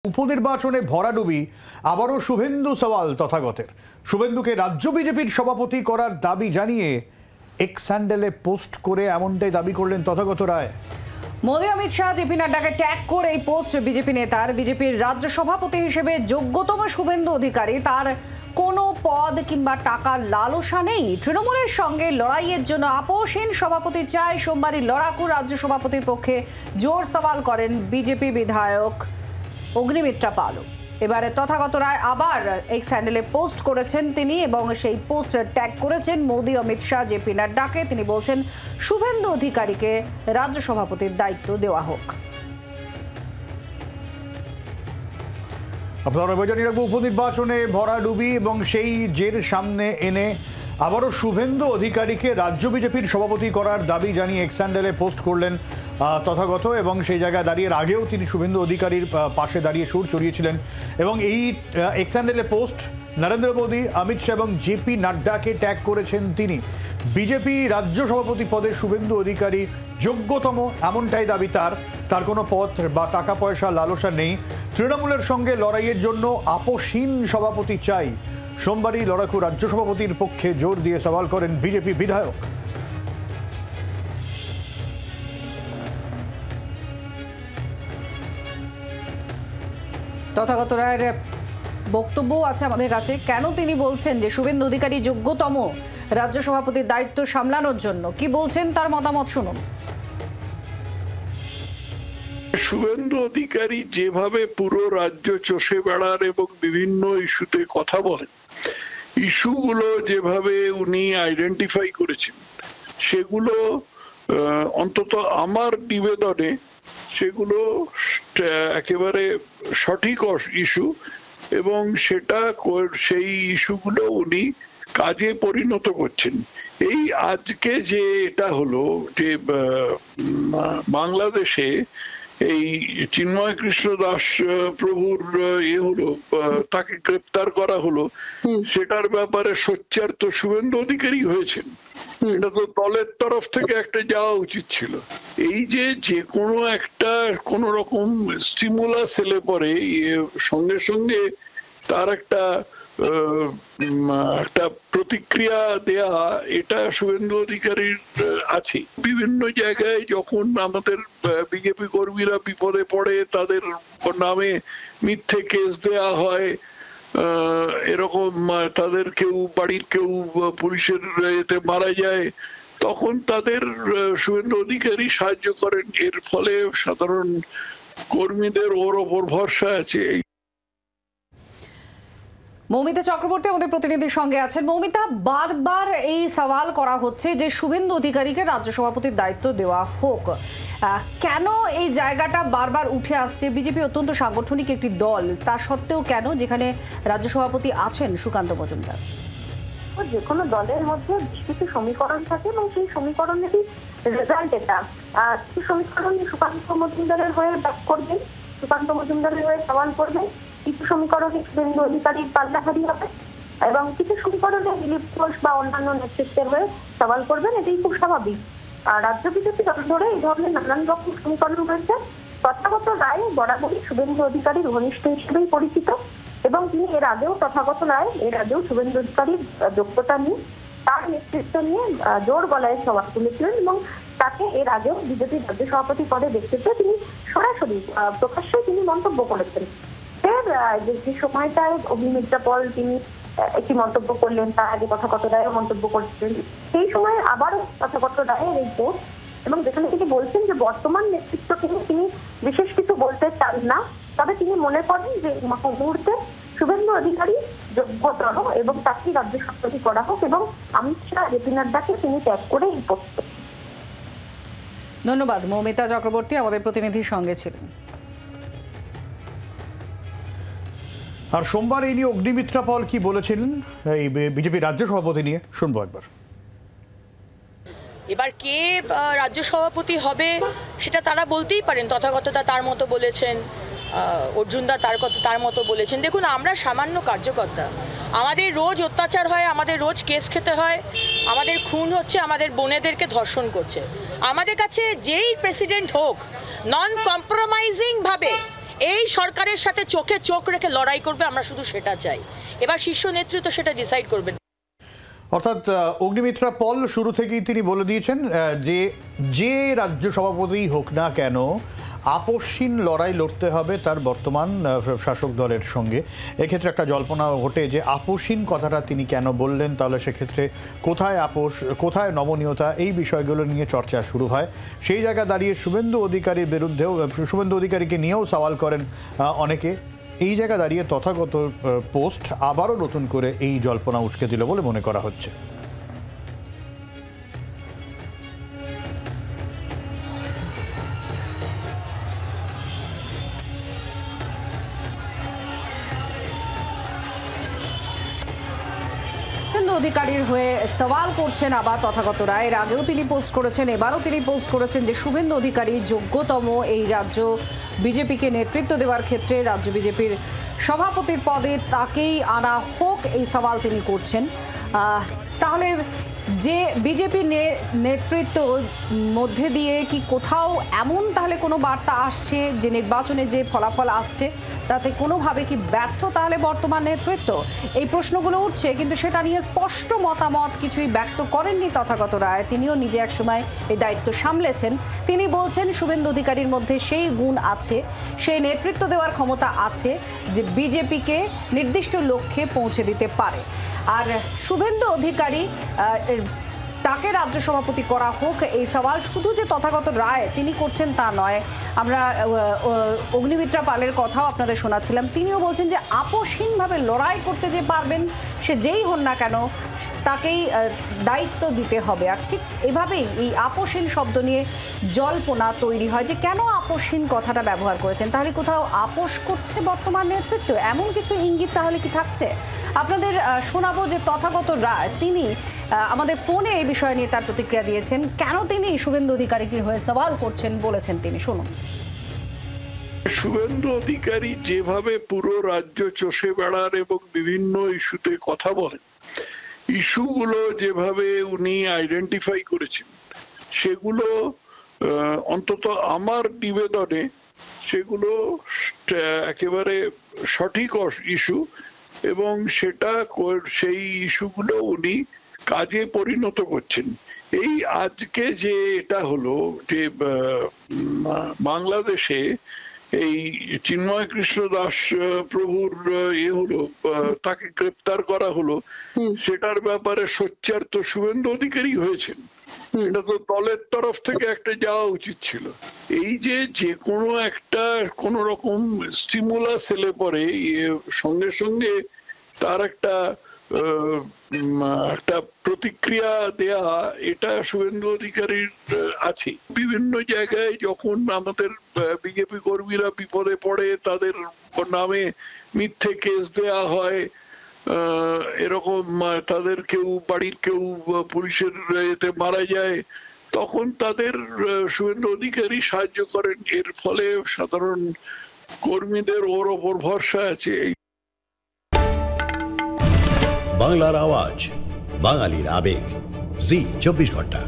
উপনির্বাচনে ভরাডুবি আবারও শুভেন্দু সওয়াল তথাগতের। শুভেন্দুকে রাজ্য বিজেপির সভাপতি করার দাবি জানিয়ে এক্স হ্যান্ডেলে পোস্ট করে এমনটাই দাবি করলেন তথাগত রায়। মোদি অমিত শাহ জেপি নাড্ডাকে ট্যাগ করে এই পোস্ট বিজেপি নেতার। বিজেপির রাজ্য সভাপতি হিসেবে যোগ্যতম শুভেন্দু অধিকারী, তার কোনো পদ কিংবা টাকার লালসা নেই। তৃণমূলের সঙ্গে লড়াইয়ের জন্য আপোষহীন সভাপতি চাই। সোমবারই লড়াকু রাজ্য সভাপতির পক্ষে জোর সওয়াল করেন বিজেপি বিধায়ক অগ্নিমিত্রা পালু। এবারে তথাগত রায় আবার এক্স হ্যান্ডেলে পোস্ট করেছেন তিনি, এবং সেই পোস্ট ট্যাগ করেছেন মোদি অমিত শাহ জেপি নাড্ডাকে। তিনি বলছেন শুভেন্দু অধিকারীকে রাজ্য সভাপতির দায়িত্ব দেওয়া হোক। আপনারা জানিয়ে রাখবো, উপনির্বাচনে ভরাডুবি এবং সেই জের সামনে এনে আবারও শুভেন্দু অধিকারীকে রাজ্য বিজেপির সভাপতি করার দাবি জানিয়ে এক্স হ্যান্ডেলে পোস্ট করলেন তথাগত, এবং সেই জায়গায় দাঁড়িয়ে আগেও তিনি শুভেন্দু অধিকারীর পাশে দাঁড়িয়ে সুর চড়িয়েছিলেন। এবং এই এক্স হ্যান্ডেলে পোস্ট নরেন্দ্র মোদী, অমিত শাহ এবং জেপি নাড্ডাকে ট্যাগ করেছেন তিনি। বিজেপি রাজ্য সভাপতি পদে শুভেন্দু অধিকারী যোগ্যতম, এমনটাই দাবি তার কোনো পদ বা টাকা পয়সা লালসা নেই। তৃণমূলের সঙ্গে লড়াইয়ের জন্য আপোষহীন সভাপতি চাই। সোমবারই লড়াকু রাজ্য সভাপতির পক্ষে জোর দিয়ে সওয়াল করেন বিজেপি বিধায়ক। তথাগত রায়ের বক্তব্য আছে আমাদের কাছে। কেন তিনি বলছেন যে শুভেন্দু অধিকারী যোগ্যতম রাজ্য সভাপতির দায়িত্ব সামলানোর জন্য, কি বলছেন তার মতামত শুনুন। শুভেন্দু অধিকারী যেভাবে পুরো রাজ্য চষে বেড়ান এবং বিভিন্ন ইস্যুতে কথা বলেন, ইস্যুগুলো যেভাবে উনি আইডেন্টিফাই করেছেন, সেগুলো অন্তত আমার নিবেদনে সেগুলো একেবারে সঠিক ইস্যু, এবং সেই ইস্যুগুলো উনি কাজে পরিণত করছেন। এই আজকে যে এটা হলো যে বাংলাদেশে এই চিন্ময় কৃষ্ণ দাস প্রভুর হলো, তাকে গ্রেপ্তার করা হলো, সেটার ব্যাপারে সোচ্চার তো শুভেন্দু অধিকারী হয়েছেন। এটা তো দলের তরফ থেকে একটা যাওয়া উচিত ছিল। এই যে কোনো একটা কোন রকম স্টিমুলাস এলে পরে সঙ্গে সঙ্গে তার একটা প্রতিক্রিয়া দেয়া, এটা শুভেন্দু অধিকারীর আছে। বিভিন্ন জায়গায় যখন আমাদের বিজেপি কর্মীরা বিপদে পড়ে, তাদের নামে মিথ্যে কেস দেয়া হয়, এরকম তাদের বাড়ির কেউ পুলিশের এতে মারা যায়, তখন তাদের শুভেন্দু অধিকারী সাহায্য করেন। এর ফলে সাধারণ কর্মীদের ওর ওপর ভরসা আছে। মৌমিতা চক্রবর্তী আমাদের প্রতিনিধির সঙ্গে আছেন। মৌমিতা, বারবার এই সওয়াল করা হচ্ছে যে শুভেন্দু অধিকারীকে রাজ্য সভাপতির দায়িত্ব দেওয়া হোক। কেন এই জায়গাটা বারবার উঠে আসছে? বিজেপি অত্যন্ত সাংগঠনিক একটি দল, তা সত্ত্বেও কেন, যেখানে রাজ্য সভাপতি আছেন সুকান্ত মজুমদার? যে কোনো দলের মধ্যে কিছু সমীকরণ থাকে এবং সেই সমীকরণেরই রেজাল্ট এটা। কিছু সমীকরণ সুকান্ত মজুমদারের হয়ে ব্যাক করবেন, সুকান্ত মজুমদারের হয়ে সওয়াল করবেন। কিছু সমীকরণে শুভেন্দু অধিকারীর পাল্লাহারি হবে, এবং কিছু সমীকরণে দিলীপ ঘোষ বা অন্যান্য নেতৃত্বের হয়ে সওয়াল করবেন। এটাই খুব স্বাভাবিক। রাজ্য বিজেপি দল ধরে এই ধরনের নানান রকম সমীকরণ রয়েছে। তথাগত রায় বরাবরই শুভেন্দু অধিকারীর ঘনিষ্ঠ হিসেবেই পরিচিত, এবং তিনি এর আগেও শুভেন্দু অধিকারীর যোগ্যতা নিয়ে, তার নেতৃত্ব নিয়ে জোর গলায় সওয়াল তুলেছিলেন, এবং তাকে এর আগেও বিজেপির রাজ্য সভাপতি পদে দেখতে পেয়ে তিনি সরাসরি প্রকাশ্যে তিনি মন্তব্য করেছেন। যে সময়টায় অগ্নিমিত্রা পল তিনি একটি মন্তব্য করলেন, তার আগে তথাগত রায়ও মন্তব্য করছিলেন, সেই সময় আবারও তথাগত রায়ের এই পোস্ট, এবং যেখানে তিনি বলছেন যে বর্তমান নেতৃত্বকে তিনি বিশেষ কিছু বলতে চান না, তবে তিনি মনে করেন যে মুহূর্তে শুভেন্দু অধিকারী যোগ্যতর এবং তাকে রাজ্য সভাপতি করা হোক, এবং অমিত শাহ জেপি নাড্ডাকে তিনি ত্যাগ করে এই পোস্ট। ধন্যবাদ। মৌমিতা চক্রবর্তী আমাদের প্রতিনিধির সঙ্গে ছিলেন। আর সোমবার এই নিয়ে অগ্নিমিত্রা পল কি বলেছিলেন এই বিজেপি রাজ্য সভাপতি নিয়ে, শুনবো একবার। এবার কে রাজ্য সভাপতি হবে সেটা তারা বলতেই পারেন। তথাগতদা তার মতো বলেছেন, অর্জুনদা তার মতো বলেছেন। দেখুন, আমরা সামান্য কার্যকর্তা, আমাদের রোজ অত্যাচার হয়, আমাদের রোজ কেস খেতে হয়, আমাদের খুন হচ্ছে, আমাদের বোনেদেরকে ধর্ষণ করছে। আমাদের কাছে যেই প্রেসিডেন্ট হোক, নন কম্প্রোমাইজিং ভাবে এই সরকারের সাথে চোখে চোখ রেখে লড়াই করবে, আমরা শুধু সেটা চাই। এবার শীর্ষ নেতৃত্ব সেটা ডিসাইড করবেন। অর্থাৎ অগ্নিমিত্রা পল শুরু থেকেই তিনি বলে দিয়েছেন যে রাজ্য সভাপতি হোক না কেন আপসহীন লড়াই লড়তে হবে তার বর্তমান শাসক দলের সঙ্গে। এক্ষেত্রে একটা জল্পনা ঘটে যে আপসহীন কথাটা তিনি কেন বললেন, তাহলে সেক্ষেত্রে কোথায় আপোষ, কোথায় নমনীয়তা, এই বিষয়গুলো নিয়ে চর্চা শুরু হয়। সেই জায়গা দাঁড়িয়ে শুভেন্দু অধিকারীর বিরুদ্ধেও, শুভেন্দু অধিকারীকে নিয়েও সওয়াল করেন অনেকে। এই জায়গা দাঁড়িয়ে তথাগত পোস্ট আবারও নতুন করে এই জল্পনা উস্কে দিল বলে মনে করা হচ্ছে। শুভেন্দু অধিকারীর হয়ে সওয়াল করছেন আবার তথাগত রায়। এর আগেও তিনি পোস্ট করেছেন, এবারও তিনি পোস্ট করেছেন যে শুভেন্দু অধিকারী যোগ্যতম এই রাজ্য বিজেপিকে নেতৃত্ব দেওয়ার ক্ষেত্রে। রাজ্য বিজেপির সভাপতির পদে তাকেই আনা হোক, এই সওয়াল তিনি করছেন। তাহলে যে বিজেপি নেতৃত্ব মধ্যে দিয়ে কি কোথাও এমন তাহলে কোনো বার্তা আসছে যে নির্বাচনে যে ফলাফল আসছে তাতে কোনোভাবে কি ব্যর্থ তাহলে বর্তমান নেতৃত্ব? এই প্রশ্নগুলো উঠছে, কিন্তু সেটা নিয়ে স্পষ্ট মতামত কিছুই ব্যক্ত করেননি তথাগত রায়। তিনিও নিজে একসময় এই দায়িত্ব সামলেছেন। তিনি বলছেন শুভেন্দু অধিকারীর মধ্যে সেই গুণ আছে, সেই নেতৃত্ব দেওয়ার ক্ষমতা আছে যে বিজেপিকে নির্দিষ্ট লক্ষ্যে পৌঁছে দিতে পারে। আর শুভেন্দু অধিকারী তাকে রাজ্য সভাপতি করা হোক, এই সওয়াল শুধু যে তথাগত রায় তিনি করছেন তা নয়। আমরা অগ্নিমিত্রা পালের কথাও আপনাদের শোনাচ্ছিলাম, তিনিও বলছেন যে আপোষহীনভাবে লড়াই করতে যে পারবেন সে যেই হন না কেন তাকেই দায়িত্ব দিতে হবে। আর ঠিক এভাবেই এই আপোষহীন শব্দ নিয়ে জল্পনা তৈরি হয় যে কেন আপোষহীন কথাটা ব্যবহার করেছেন। তাহলে কোথাও আপোষ করছে বর্তমান নেতৃত্ব, এমন কিছু ইঙ্গিত তাহলে কি থাকছে? আপনাদের শোনাবো যে তথাগত রায় তিনি আমাদের ফোনে এই বিষয় নিয়ে তার প্রতিক্রিয়া দিয়েছেন। কেন তিনি শুভেন্দু অধিকারীকে হয়ে সওয়াল করছেন বলেছেন তিনি, শুনুন। শুভেন্দু অধিকারী যেভাবে পুরো রাজ্য চষে বেড়ান এবং বিভিন্ন ইস্যুতে কথা বলেন, ইস্যুগুলো যেভাবে উনি আইডেন্টিফাই করেছেন, সেগুলো অন্তত আমার নিবেদনে সেগুলো একেবারে সঠিক ইস্যু, এবং সেই ইস্যুগুলো উনি কাজে পরিণত করছেন। এই আজকে যে এটা হলো যে বাংলাদেশে এই চিন্ময় কৃষ্ণ দাস প্রভুর হলো, তাকে গ্রেপ্তার করা হলো, সেটার ব্যাপারে সোচ্চার তো শুভেন্দু অধিকারী হয়েছেন। এটা তো দলের তরফ থেকে একটা যাওয়া উচিত ছিল। এই যে কোনো একটা কোন রকম স্টিমুলাস এলে পরে সঙ্গে সঙ্গে তার একটা প্রতিক্রিয়া দেয়া, এটা শুভেন্দু অধিকারীর আছে। বিভিন্ন জায়গায় যখন আমাদের বিজেপি কর্মীরা বিপদে পড়ে, তাদের নামে মিথ্যে কেস দেয়া হয়, এরকম তাদের কেউ বাড়ির কেউ পুলিশের এতে মারা যায়, তখন তাদের শুভেন্দু অধিকারী সাহায্য করেন। এর ফলে সাধারণ কর্মীদের ওর ওপর ভরসা আছে। বাংলার আওয়াজ, বাঙালির আবেগ, জি 24 ঘন্টা।